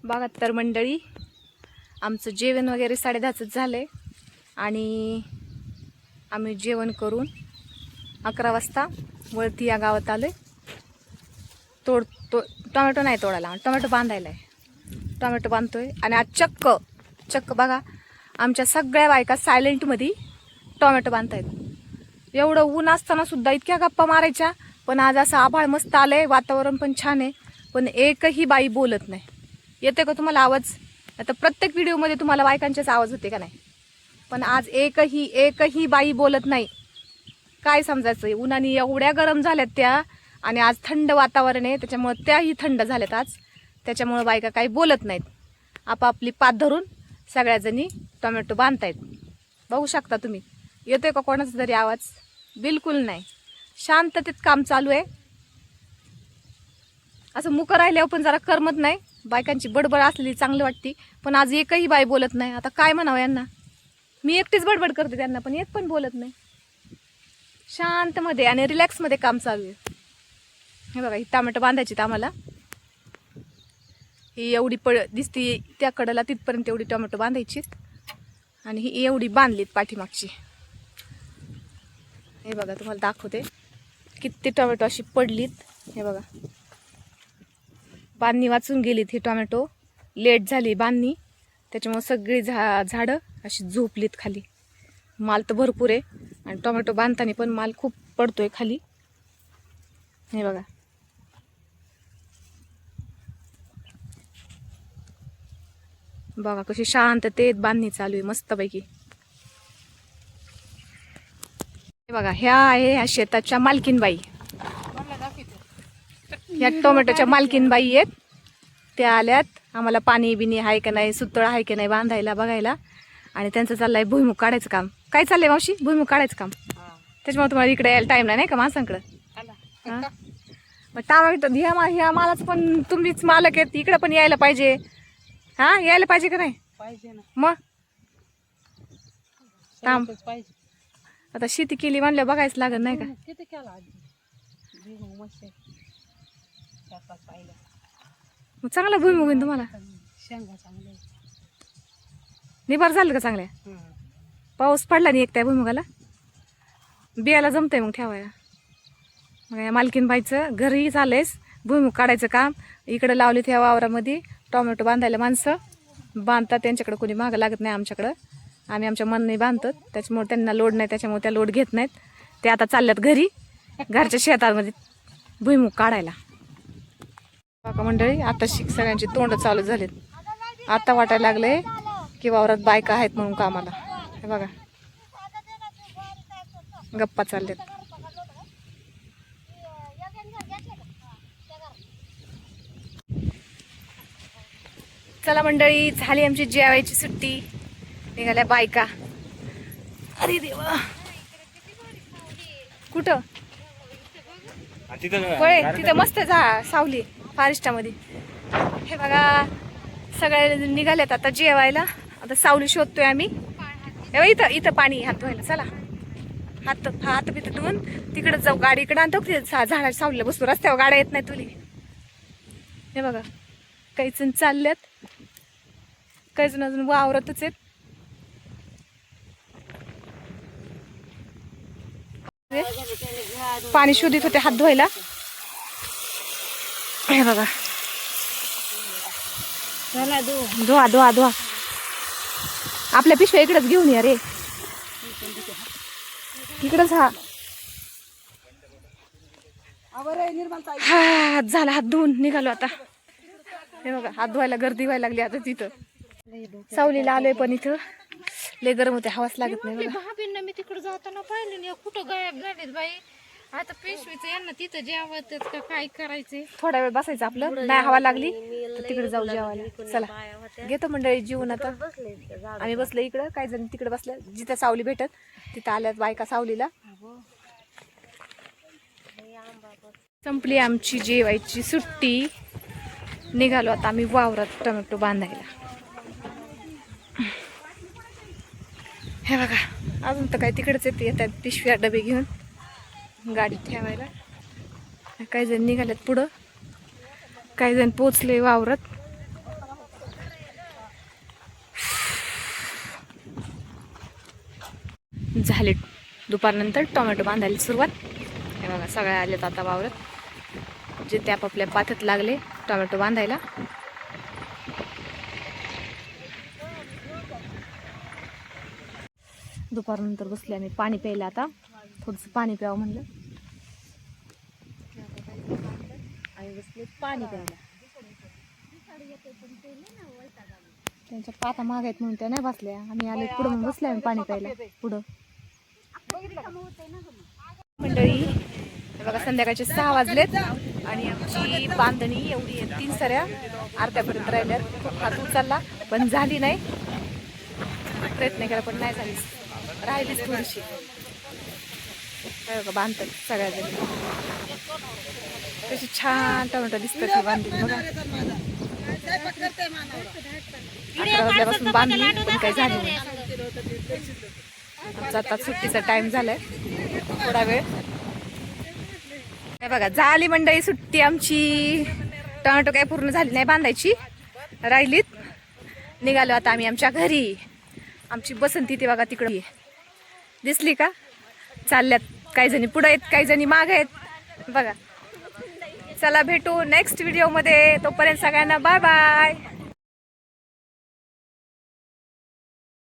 72 मंडळी, आमचं जेवण वगैरे 10:30च झालंय आणि आम्ही जेवण करून 11 वाजता वळती या गावात आलोय. टोमॅटो नाही तोडायला, टोमॅटो बांधायला आहे. टोमॅटो बांधतोय आणि आज चक्क बघा, आमच्या सगळ्या बायका सायलेंटमध्ये टोमॅटो बांधतायत. एवढं ऊन असताना सुद्धा इतक्या गप्पा मारायच्या. पण आज असं आभाळ मस्त आलंय, वातावरण पण छान आहे, पण एकही बाई बोलत नाही. येते का तुम्हाला आवाज? आता प्रत्येक व्हिडिओमध्ये तुम्हाला बायकांचेच आवाज होते का नाही, पण आज एकही बाई बोलत नाही. काय समजायचं, उन्हाने एवढ्या गरम झाल्यात त्या, आणि आज थंड वातावरण आहे त्याच्यामुळे त्याही थंड झाल्यात आज. त्याच्यामुळे बायका काही बोलत नाहीत. आपापली पात धरून सगळ्याजणी टोमॅटो बांधतायत. बघू शकता तुम्ही. येतोय का कोणाचा तरी आवाज? बिलकुल नाही, शांततेत काम चालू आहे. असं मुकं राहिल्यावर पण जरा करमत नाही. बायकांची बडबड असलेली चांगली वाटते, पण आज एकही बाई बोलत नाही. आता काय म्हणावं यांना? मी एकटीच बडबड करते त्यांना, पण एक पण बोलत नाही. शांतमध्ये आणि रिलॅक्समध्ये काम चालू आहे. हे बघा, ही टोमॅटो बांधायची आम्हाला. ही एवढी दिसती त्या कडेला तिथपर्यंत एवढी टोमॅटो बांधायची, आणि ही एवढी बांधलीत पाठीमागची. हे बघा, तुम्हाला दाखवते किती टोमॅटो अशी पडलीत. हे बघा, बांधणी वाचून गेलीत. हे टोमॅटो लेट झाली बांधणी, त्याच्यामुळे सगळी झाडं अशी झोपलीत खाली. माल तर भरपूर आहे, आणि टोमॅटो बांधताना पण माल खूप पडतोय खाली. हे बघा, बघा कशी शांततेत बांधणी चालू आहे मस्तपैकी. हे बघा, ह्या आहे ह्या शेताच्या मालकीनबाई. ह्या टोमॅटोच्या मालकीनबाई आहेत. त्या आल्यात आम्हाला पाणी बिनी आहे का नाही, सुतळ आहे का नाही बांधायला बघायला. आणि त्यांचं चाललंय भुईमुग काढायचं काम. काय चाललंय मावशी? भुईमुग काढायचं काम. त्याच्यामुळे तुम्हाला इकडे यायला टाइम नाही का माणसांकडं? मग टोमॅटो ह्या मालाच पण तुम्हीच मालक आहेत, इकडे पण यायला पाहिजे. हा, यायला पाहिजे का नाही? पाहिजे ना. मग थांब, पाहिजे. आता शेती केली म्हणलं बघायच लागत नाही का? किती केला आधी भुईमुग मस्त शेतात पाहिलं. मग चांगला भुईमुग आहे तुम्हाला. शेंगा चांगले निभार झालं का चांगल्या? पाऊस पडला नाही एक त्या भुईमुगाला, बियाला जमतंय मग ठेवायला. मग या मालकीन बाईचं घरी चाललंयस भुईमुग काढायचं काम. इकडं लावली त्या वावरामध्ये टोमॅटो बांधायला माणसं बांधतात. त्यांच्याकडे कोणी मागं लागत नाही आमच्याकडं. आम्ही आमच्या मनाने बांधतात, त्याच्यामुळे त्यांना लोड नाही, त्याच्यामुळे त्या लोड घेत नाहीत. ते आता चालल्यात घरी, घरच्या शेतामध्ये भुईमुग काढायला. काका मंडळी, आता सगळ्यांची तोंड चालू झालीत. आता वाटायला लागले की वावरात बायका आहेत म्हणून कामाला. हे बघा, गप्पा चालल्यात. चला मंडळी, झाली आमची जेवायची सुट्टी. निघाल्या बायका. अरे देवा, कुठं? होय, तिथं मस्त सावली फॉरेस्टामध्ये. हे बघा, सगळे निघाल्यात आता जेवायला. आता सावली शोधतोय आम्ही. इथं पाणी हात धुवायला. चला, हात बित धुवून तिकडे जाऊ, गाडी इकडे आणतो. झाडाच्या सावलीला बसतो, रस्त्यावर गाड्या येत नाही तुली. हे बघा, काही जण चालल्यात, काही जण अजून वावरतच आहेत. पाणी शोधित होते हात धुवायला. हे बघा, धुवा धुवा धुवा. आपल्या पिशव्या इकडेच घेऊन या रे, इकडच. हा झाला, हात धुवून निघालो आता. हे बघा, हात धुवायला गर्दी व्हायला लागली आता. तिथं सावलीला आलोय, पण इथं लय गरम होते, हवाच लागत नाही. भाभींना मी तिकडे जाताना पाहिलं नाही, कुठं गायब झालेत बाई. आता पेशवीचं यांना तिथं जेवत का काय करायचंय? थोडा वेळ बसायचं, आपलं नाही हवा लागली तर तिकडे जाऊ जेवायला. चला, घेतो मंडळी जीवन. आता आम्ही बसलो इकडं, काही जण तिकडे बसल्या जिथं सावली भेटत तिथं आल्यात बायका सावलीला. संपली आमची जेवायची सुट्टी. निघालो आता आम्ही वावरात टोमॅटो बांधायला. हे बघा, अजून तर काय तिकडेच येतात पिशव्या डबे घेऊन गाडीत ठेवायला. काही जण निघालेत पुढं, काही जण पोचले वावरात. झाले दुपारनंतर टोमॅटो बांधायला सुरुवात. हे बघा सगळ्या आलेत आता वावरत, जे त्या आपापल्या पाथत लागले टोमॅटो बांधायला. दुपारनंतर बसले आम्ही पाणी प्यायला. आता थोडंसं पाणी प्यावं म्हणलं आणि बसले पाणी प्यायला. त्यांच्या पाता माग आहेत म्हणून त्या नाही बसल्या. आम्ही आले पुढं मग बसले आम्ही पाणी प्यायला पुढं. मंडळी हे बघा संध्याकाळचे 6 वाजलेत आणि आमची बांधणी एवढी आहे, 3 सऱ्या अर्ध्यापर्यंत राहिल्यात. खूप हात उचलला पण झाली नाही, प्रयत्न केला पण नाही झाली, राहिलीच थोडीशी. बघा बांधतात सगळ्या जणी, कशी छान टोमॅटो दिसतात ही बांधली बघा. 11 वाजल्यापासून बांधली पण काही झाली नाही. आता सुट्टीचा टाइम झालाय, थोडा वेळ. हे बघा झाली मंडळी सुट्टी आमची. टोमॅटो काही पूर्ण झाली नाही बांधायची, राहिलीत. निघालो आता आम्ही आमच्या घरी. आमची बसंती ती बघा तिकडे दिसली का, चालल्यात. काही जणी पुढे आहेत, काही जणी मागे आहेत बघा. चला भेटू नेक्स्ट व्हिडिओ मध्ये, तोपर्यंत सगळ्यांना बाय बाय.